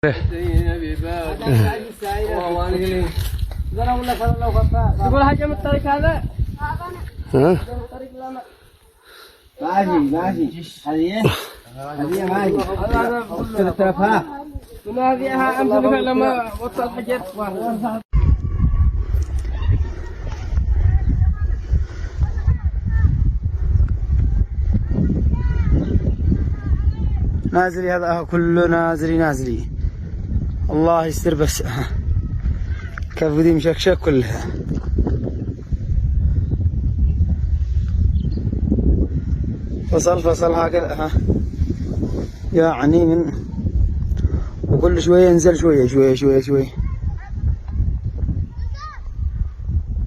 تقول حاجة من الطريق هذا؟ ها؟ ماشي هذه ماشي هذا 3000 ها هذه أمس لما وصل الحجر. نازلي هذا كله نازلي الله يستر بس. كيف بدي مشكشك كلها. فصل هكذا ها يعني من وكل شوية ينزل شوية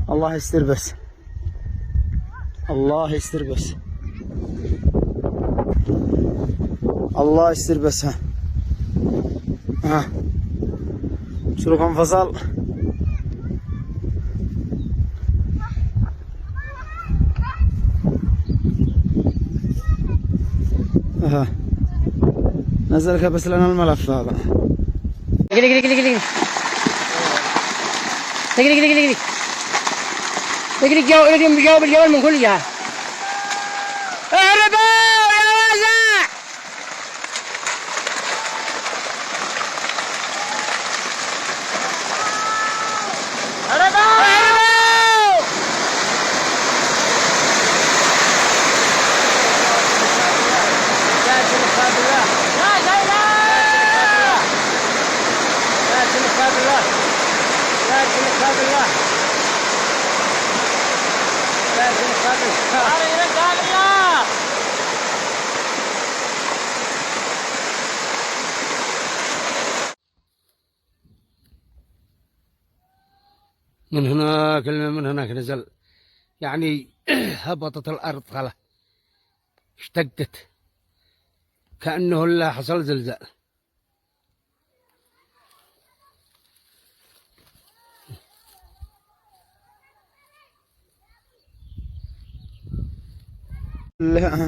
الله يستر بس الله يستر بس ها شنو كم فصل نزلك بس لنا الملف هذا. دقيق جاوب الجوال من كل جهة. اهربوا يا واسع. اهربوا. من هناك من هناك نزل يعني هبطت الأرض خلاص اشتقت كأنه لا حصل زلزال.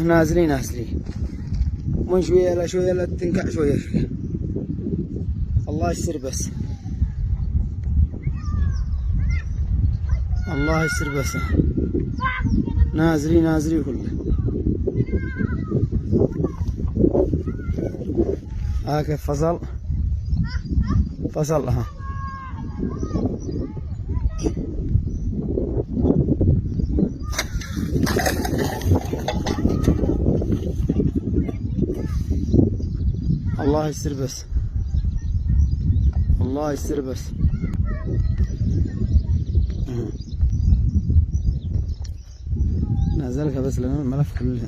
نازلين من شوية لا تنكع شوية الله يستر بس نازلي كله كيف فصل ها الله يستر بس نازلك بس لنا الملف كله.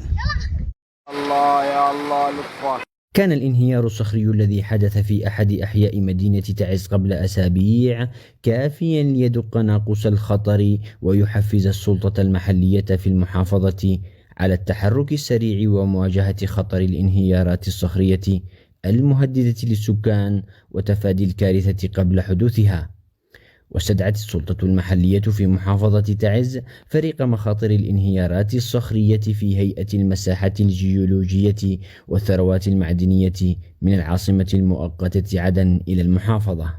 الله يا الله لطفا. كان الانهيار الصخري الذي حدث في أحد أحياء مدينة تعز قبل أسابيع كافيا ليدق ناقوس الخطر ويحفز السلطة المحلية في المحافظة على التحرك السريع ومواجهة خطر الانهيارات الصخرية المهددة للسكان وتفادي الكارثة قبل حدوثها. واستدعت السلطة المحلية في محافظة تعز فريق مخاطر الانهيارات الصخرية في هيئة المساحة الجيولوجية والثروات المعدنية من العاصمة المؤقتة عدن إلى المحافظة.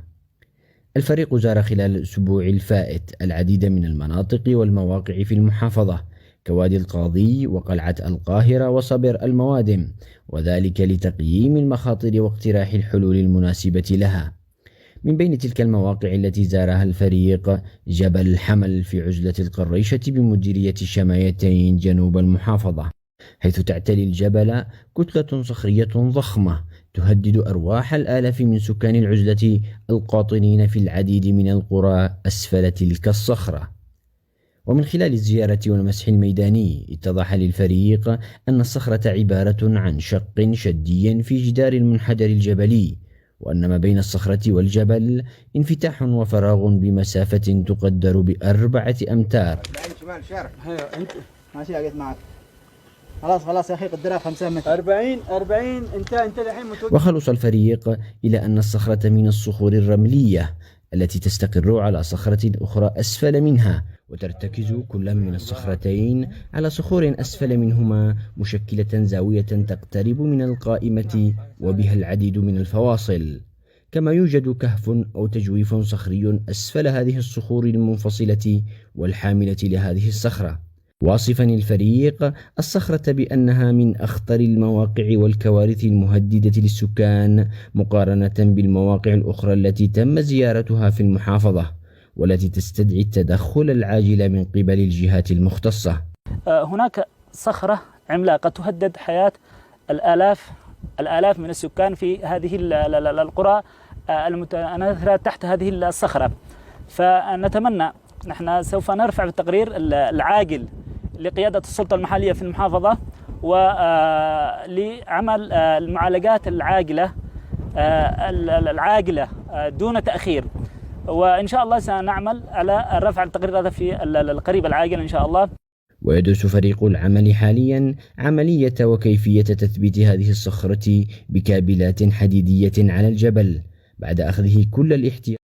الفريق زار خلال الأسبوع الفائت العديد من المناطق والمواقع في المحافظة كوادي القاضي وقلعة القاهرة وصبر الموادم، وذلك لتقييم المخاطر واقتراح الحلول المناسبة لها. من بين تلك المواقع التي زارها الفريق جبل الحمل في عزلة القريشة بمديرية الشمايتين جنوب المحافظة، حيث تعتلي الجبل كتلة صخرية ضخمة تهدد أرواح الآلاف من سكان العزلة القاطنين في العديد من القرى أسفل تلك الصخرة. ومن خلال الزيارة والمسح الميداني اتضح للفريق أن الصخرة عبارة عن شق شدي في جدار المنحدر الجبلي، وأن ما بين الصخرة والجبل انفتاح وفراغ بمسافة تقدر ب4 أمتار. شمال شرق. انت ماشي لقيت معك. خلاص يا أخي قدرها 5 متر. 40 انت الحين وخلص الفريق إلى أن الصخرة من الصخور الرملية التي تستقر على صخرة أخرى أسفل منها، وترتكز كل من الصخرتين على صخور أسفل منهما مشكلة زاوية تقترب من القائمة وبها العديد من الفواصل. كما يوجد كهف أو تجويف صخري أسفل هذه الصخور المنفصلة والحاملة لهذه الصخرة. واصفا الفريق الصخرة بأنها من أخطر المواقع والكوارث المهددة للسكان مقارنة بالمواقع الأخرى التي تم زيارتها في المحافظة، والتي تستدعي التدخل العاجل من قبل الجهات المختصة. هناك صخرة عملاقة تهدد حياة الآلاف من السكان في هذه القرى المتناثرة تحت هذه الصخرة. فنتمنى، نحن سوف نرفع بالتقرير العاجل لقيادة السلطة المحلية في المحافظة ولعمل المعالجات العاجلة دون تأخير، وإن شاء الله سنعمل على رفع التقرير هذا في القريب العاجل إن شاء الله. ويدرس فريق العمل حاليا عملية وكيفية تثبيت هذه الصخرة بكابلات حديدية على الجبل بعد أخذه كل الاحتياط.